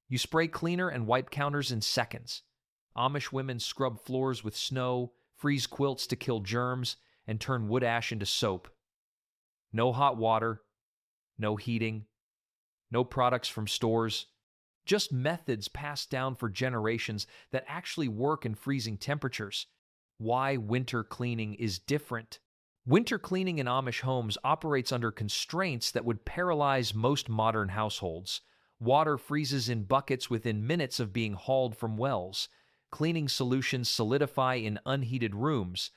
You spray cleaner and wipe counters in seconds. Amish women scrub floors with snow, freeze quilts to kill germs, and turn wood ash into soap. No hot water, no heating, no products from stores, just methods passed down for generations that actually work in freezing temperatures. Why winter cleaning is different. Winter cleaning in Amish homes operates under constraints that would paralyze most modern households. Water freezes in buckets within minutes of being hauled from wells. Cleaning solutions solidify in unheated rooms.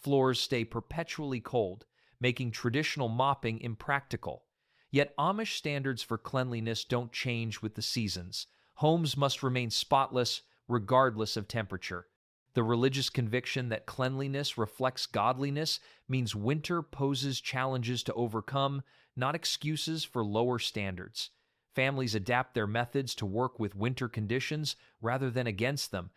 Floors stay perpetually cold, making traditional mopping impractical. Yet Amish standards for cleanliness don't change with the seasons. Homes must remain spotless regardless of temperature. The religious conviction that cleanliness reflects godliness means winter poses challenges to overcome, not excuses for lower standards. Families adapt their methods to work with winter conditions rather than against them.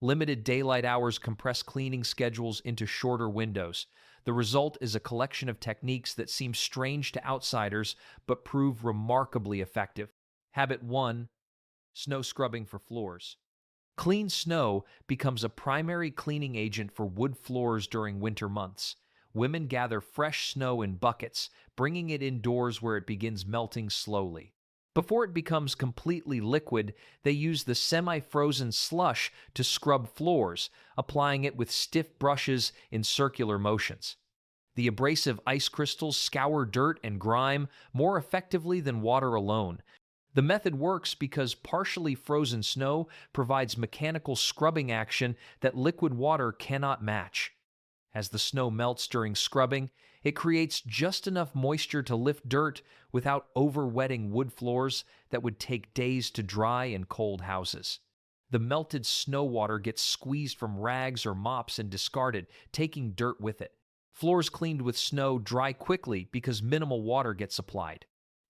Limited daylight hours compress cleaning schedules into shorter windows. The result is a collection of techniques that seem strange to outsiders but prove remarkably effective. Habit 1. Snow scrubbing for floors. Clean snow becomes a primary cleaning agent for wood floors during winter months. Women gather fresh snow in buckets, bringing it indoors where it begins melting slowly. Before it becomes completely liquid, they use the semi-frozen slush to scrub floors, applying it with stiff brushes in circular motions. The abrasive ice crystals scour dirt and grime more effectively than water alone. The method works because partially frozen snow provides mechanical scrubbing action that liquid water cannot match. As the snow melts during scrubbing, it creates just enough moisture to lift dirt without over-wetting wood floors that would take days to dry in cold houses. The melted snow water gets squeezed from rags or mops and discarded, taking dirt with it. Floors cleaned with snow dry quickly because minimal water gets applied.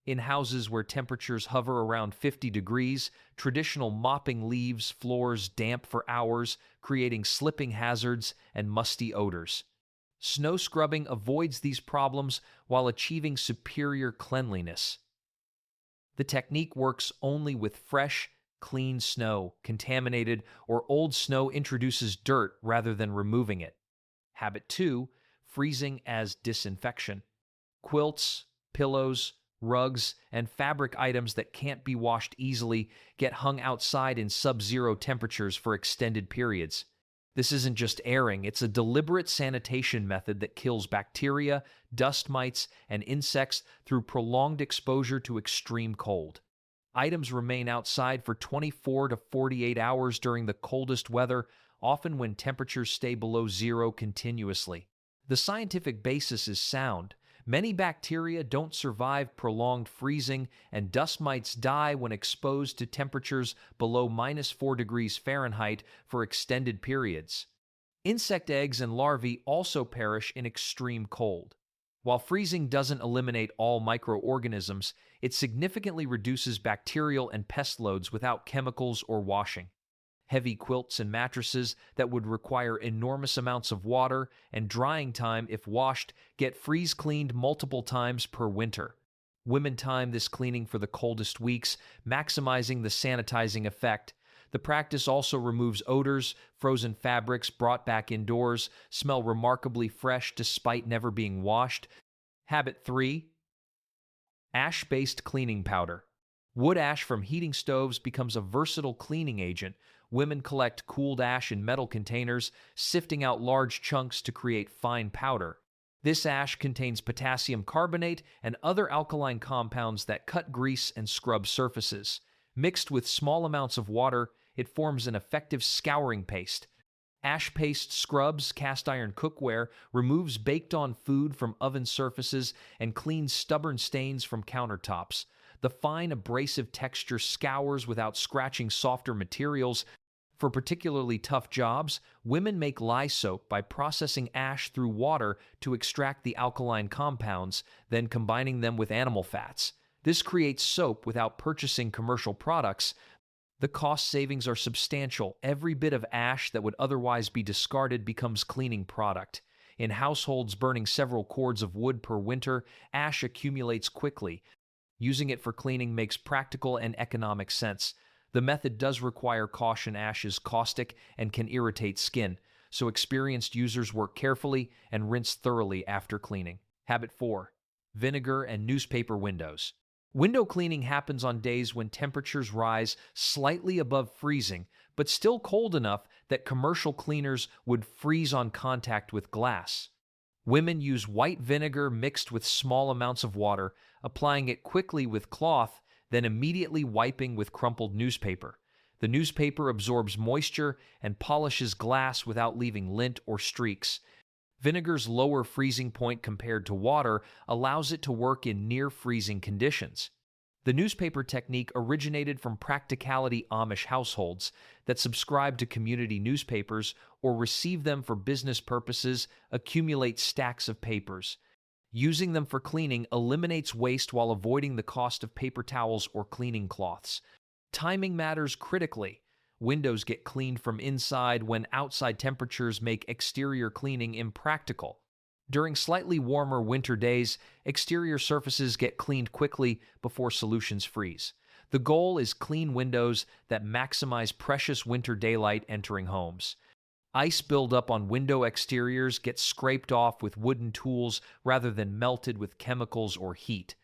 In houses where temperatures hover around 50 degrees, traditional mopping leaves floors damp for hours, creating slipping hazards and musty odors. Snow scrubbing avoids these problems while achieving superior cleanliness. The technique works only with fresh, clean snow. Contaminated or old snow introduces dirt rather than removing it. Habit 2. Freezing as disinfection. Quilts, pillows, rugs, and fabric items that can't be washed easily get hung outside in sub-zero temperatures for extended periods. This isn't just airing, it's a deliberate sanitation method that kills bacteria, dust mites, and insects through prolonged exposure to extreme cold. Items remain outside for 24 to 48 hours during the coldest weather, often when temperatures stay below zero continuously. The scientific basis is sound. Many bacteria don't survive prolonged freezing, and dust mites die when exposed to temperatures below -4 degrees Fahrenheit for extended periods. Insect eggs and larvae also perish in extreme cold. While freezing doesn't eliminate all microorganisms, it significantly reduces bacterial and pest loads without chemicals or washing. Heavy quilts and mattresses that would require enormous amounts of water and drying time if washed get freeze-cleaned multiple times per winter. Women time this cleaning for the coldest weeks, maximizing the sanitizing effect. The practice also removes odors. Frozen fabrics brought back indoors smell remarkably fresh despite never being washed. Habit 3. Ash-based cleaning powder. Wood ash from heating stoves becomes a versatile cleaning agent. Women collect cooled ash in metal containers, sifting out large chunks to create fine powder. This ash contains potassium carbonate and other alkaline compounds that cut grease and scrub surfaces. Mixed with small amounts of water, it forms an effective scouring paste. Ash paste scrubs cast iron cookware, removes baked-on food from oven surfaces, and cleans stubborn stains from countertops. The fine abrasive texture scours without scratching softer materials. For particularly tough jobs, women make lye soap by processing ash through water to extract the alkaline compounds, then combining them with animal fats. This creates soap without purchasing commercial products. The cost savings are substantial. Every bit of ash that would otherwise be discarded becomes cleaning product. In households burning several cords of wood per winter, ash accumulates quickly. Using it for cleaning makes practical and economic sense. The method does require caution. Ash is caustic and can irritate skin, so experienced users work carefully and rinse thoroughly after cleaning. Habit 4. Vinegar and newspaper windows. Window cleaning happens on days when temperatures rise slightly above freezing, but still cold enough that commercial cleaners would freeze on contact with glass. Women use white vinegar mixed with small amounts of water, applying it quickly with cloth, then immediately wiping with crumpled newspaper. The newspaper absorbs moisture and polishes glass without leaving lint or streaks. Vinegar's lower freezing point compared to water allows it to work in near-freezing conditions. The newspaper technique originated from practicality Amish households that subscribe to community newspapers or receive them for business purposes accumulate stacks of papers. Using them for cleaning eliminates waste while avoiding the cost of paper towels or cleaning cloths. Timing matters critically. Windows get cleaned from inside when outside temperatures make exterior cleaning impractical. During slightly warmer winter days, exterior surfaces get cleaned quickly before solutions freeze. The goal is clean windows that maximize precious winter daylight entering homes. Ice buildup on window exteriors gets scraped off with wooden tools rather than melted with chemicals or heat.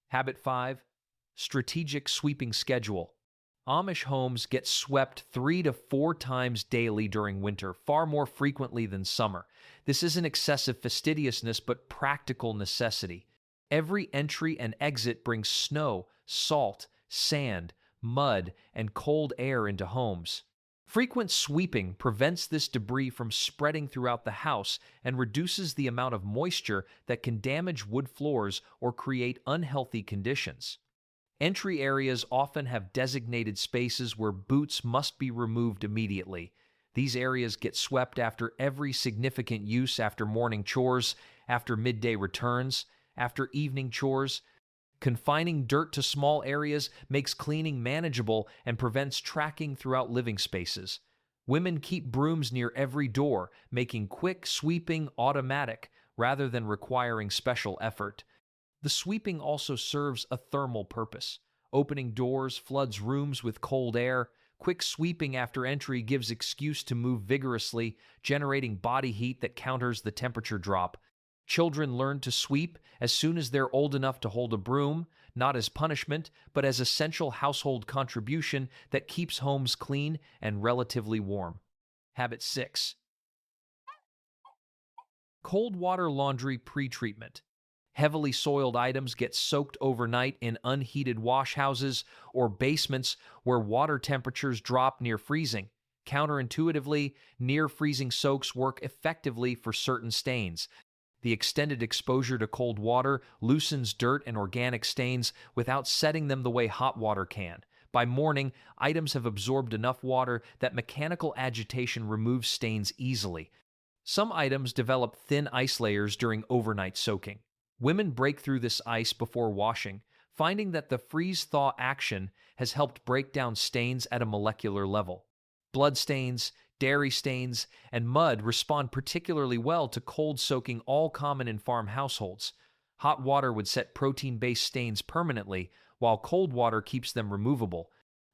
Habit 5. Strategic sweeping schedule. Amish homes get swept 3 to 4 times daily during winter, far more frequently than summer. This isn't excessive fastidiousness, but practical necessity. Every entry and exit brings snow, salt, sand, mud, and cold air into homes. Frequent sweeping prevents this debris from spreading throughout the house and reduces the amount of moisture that can damage wood floors or create unhealthy conditions. Entry areas often have designated spaces where boots must be removed immediately. These areas get swept after every significant use, after morning chores, after midday returns, after evening chores. Confining dirt to small areas makes cleaning manageable and prevents tracking throughout living spaces. Women keep brooms near every door, making quick sweeping automatic rather than requiring special effort. The sweeping also serves a thermal purpose. Opening doors floods rooms with cold air. Quick sweeping after entry gives excuse to move vigorously, generating body heat that counters the temperature drop. Children learn to sweep as soon as they're old enough to hold a broom, not as punishment, but as essential household contribution that keeps homes clean and relatively warm. Habit 6. Cold water laundry pre-treatment. Heavily soiled items get soaked overnight in unheated wash houses or basements where water temperatures drop near freezing. Counterintuitively, near-freezing soaks work effectively for certain stains. The extended exposure to cold water loosens dirt and organic stains without setting them the way hot water can. By morning, items have absorbed enough water that mechanical agitation removes stains easily. Some items develop thin ice layers during overnight soaking. Women break through this ice before washing, finding that the freeze-thaw action has helped break down stains at a molecular level. Blood stains, dairy stains, and mud respond particularly well to cold soaking, all common in farm households. Hot water would set protein-based stains permanently, while cold water keeps them removable.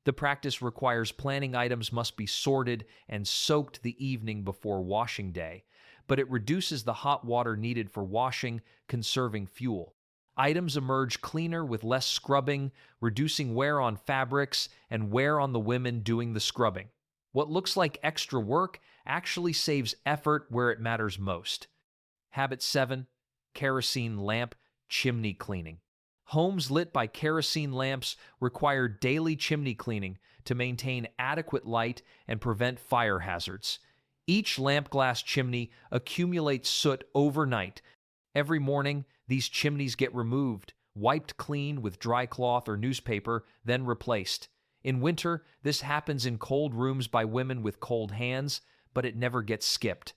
The practice requires planning. Items must be sorted and soaked the evening before washing day, but it reduces the hot water needed for washing, conserving fuel. Items emerge cleaner with less scrubbing, reducing wear on fabrics and wear on the women doing the scrubbing. What looks like extra work actually saves effort where it matters most. Habit 7. Kerosene lamp chimney cleaning. Homes lit by kerosene lamps require daily chimney cleaning to maintain adequate light and prevent fire hazards. Each lamp glass chimney accumulates soot overnight. Every morning, these chimneys get removed, wiped clean with dry cloth or newspaper, then replaced. In winter, this happens in cold rooms by women with cold hands, but it never gets skipped.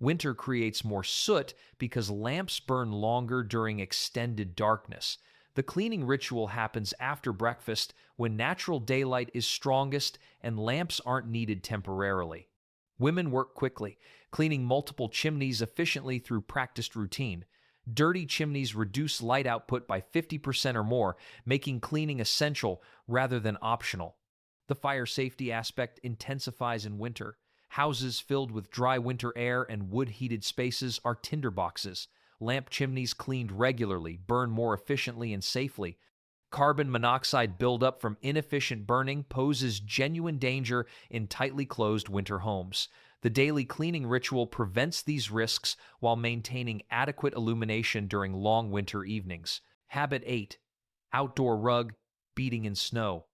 Winter creates more soot because lamps burn longer during extended darkness. The cleaning ritual happens after breakfast when natural daylight is strongest and lamps aren't needed temporarily. Women work quickly, cleaning multiple chimneys efficiently through practiced routine. Dirty chimneys reduce light output by 50% or more, making cleaning essential rather than optional. The fire safety aspect intensifies in winter. Houses filled with dry winter air and wood-heated spaces are tinderboxes. Lamp chimneys cleaned regularly burn more efficiently and safely. Carbon monoxide buildup from inefficient burning poses genuine danger in tightly closed winter homes. The daily cleaning ritual prevents these risks while maintaining adequate illumination during long winter evenings. Habit 8. Outdoor rug, beating in snow.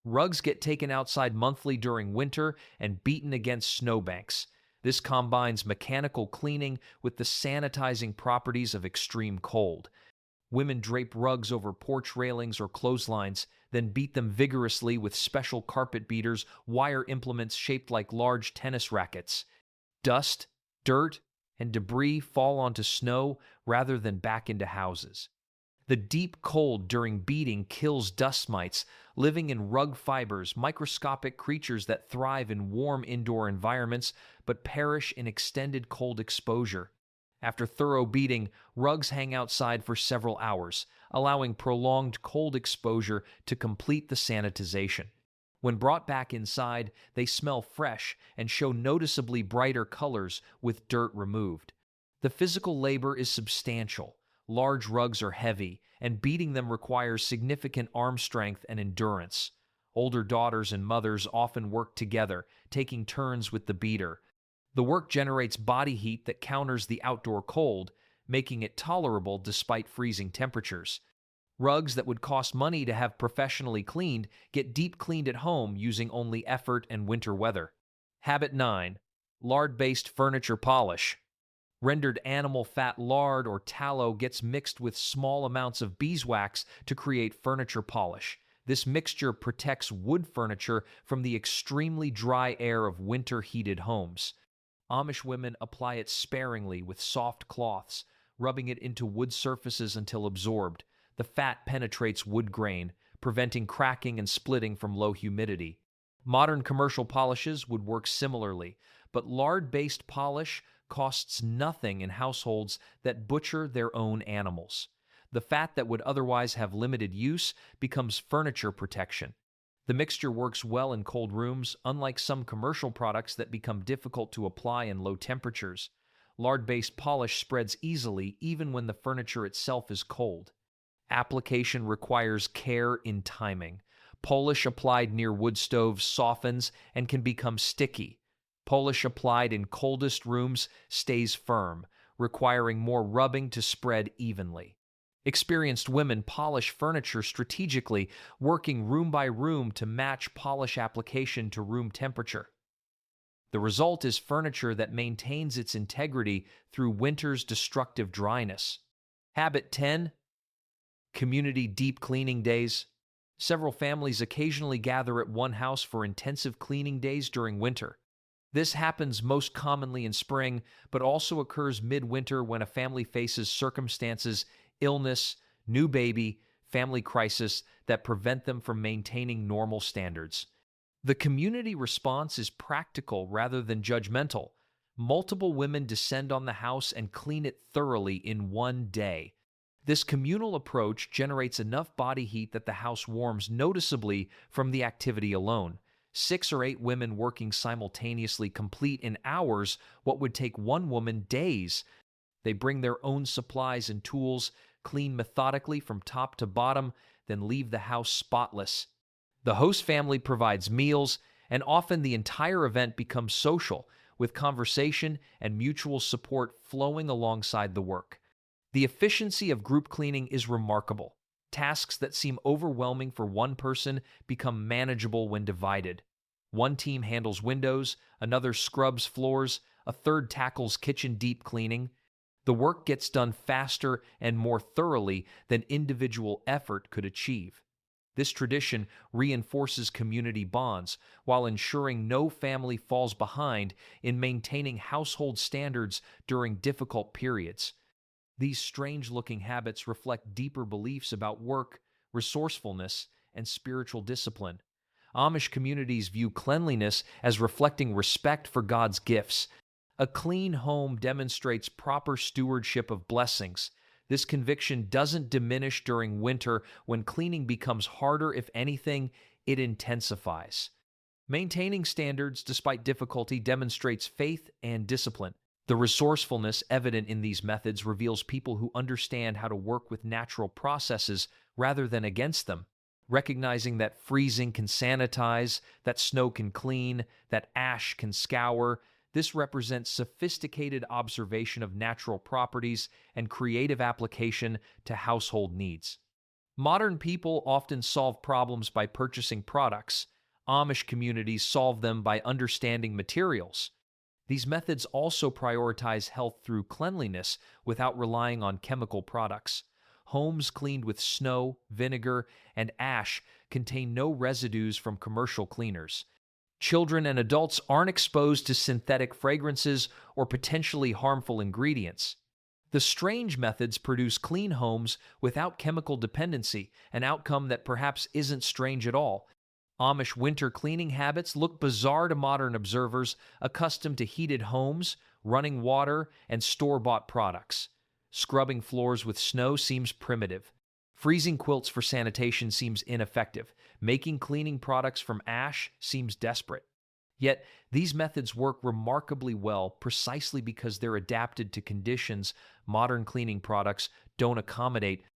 Rugs get taken outside monthly during winter and beaten against snowbanks. This combines mechanical cleaning with the sanitizing properties of extreme cold. Women drape rugs over porch railings or clotheslines, then beat them vigorously with special carpet beaters, wire implements shaped like large tennis rackets. Dust, dirt, and debris fall onto snow rather than back into houses. The deep cold during beating kills dust mites, living in rug fibers, microscopic creatures that thrive in warm indoor environments but perish in extended cold exposure. After thorough beating, rugs hang outside for several hours, allowing prolonged cold exposure to complete the sanitization. When brought back inside, they smell fresh and show noticeably brighter colors with dirt removed. The physical labor is substantial. Large rugs are heavy, and beating them requires significant arm strength and endurance. Older daughters and mothers often work together, taking turns with the beater. The work generates body heat that counters the outdoor cold, making it tolerable despite freezing temperatures. Rugs that would cost money to have professionally cleaned get deep cleaned at home using only effort and winter weather. Habit 9. Lard-based furniture polish. Rendered animal fat lard or tallow gets mixed with small amounts of beeswax to create furniture polish. This mixture protects wood furniture from the extremely dry air of winter-heated homes. Amish women apply it sparingly with soft cloths, rubbing it into wood surfaces until absorbed. The fat penetrates wood grain, preventing cracking and splitting from low humidity. Modern commercial polishes would work similarly, but lard-based polish costs nothing in households that butcher their own animals. The fat that would otherwise have limited use becomes furniture protection. The mixture works well in cold rooms, unlike some commercial products that become difficult to apply in low temperatures. Lard-based polish spreads easily even when the furniture itself is cold. Application requires care in timing. Polish applied near wood stoves softens and can become sticky. Polish applied in coldest rooms stays firm, requiring more rubbing to spread evenly. Experienced women polish furniture strategically, working room by room to match polish application to room temperature. The result is furniture that maintains its integrity through winter's destructive dryness. Habit 10. Community deep cleaning days. Several families occasionally gather at one house for intensive cleaning days during winter. This happens most commonly in spring, but also occurs midwinter when a family faces circumstances, illness, new baby, family crisis that prevent them from maintaining normal standards. The community response is practical rather than judgmental. Multiple women descend on the house and clean it thoroughly in one day. This communal approach generates enough body heat that the house warms noticeably from the activity alone. 6 or 8 women working simultaneously complete in hours what would take one woman days. They bring their own supplies and tools, clean methodically from top to bottom, then leave the house spotless. The host family provides meals, and often the entire event becomes social, with conversation and mutual support flowing alongside the work. The efficiency of group cleaning is remarkable. Tasks that seem overwhelming for one person become manageable when divided. One team handles windows, another scrubs floors, a third tackles kitchen deep cleaning. The work gets done faster and more thoroughly than individual effort could achieve. This tradition reinforces community bonds while ensuring no family falls behind in maintaining household standards during difficult periods. These strange-looking habits reflect deeper beliefs about work, resourcefulness, and spiritual discipline. Amish communities view cleanliness as reflecting respect for God's gifts. A clean home demonstrates proper stewardship of blessings. This conviction doesn't diminish during winter when cleaning becomes harder. If anything, it intensifies. Maintaining standards despite difficulty demonstrates faith and discipline. The resourcefulness evident in these methods reveals people who understand how to work with natural processes rather than against them, recognizing that freezing can sanitize, that snow can clean, that ash can scour. This represents sophisticated observation of natural properties and creative application to household needs. Modern people often solve problems by purchasing products. Amish communities solve them by understanding materials. These methods also prioritize health through cleanliness without relying on chemical products. Homes cleaned with snow, vinegar, and ash contain no residues from commercial cleaners. Children and adults aren't exposed to synthetic fragrances or potentially harmful ingredients. The strange methods produce clean homes without chemical dependency, an outcome that perhaps isn't strange at all. Amish winter cleaning habits look bizarre to modern observers accustomed to heated homes, running water, and store-bought products. Scrubbing floors with snow seems primitive. Freezing quilts for sanitation seems ineffective. Making cleaning products from ash seems desperate. Yet, these methods work remarkably well precisely because they're adapted to conditions modern cleaning products don't accommodate.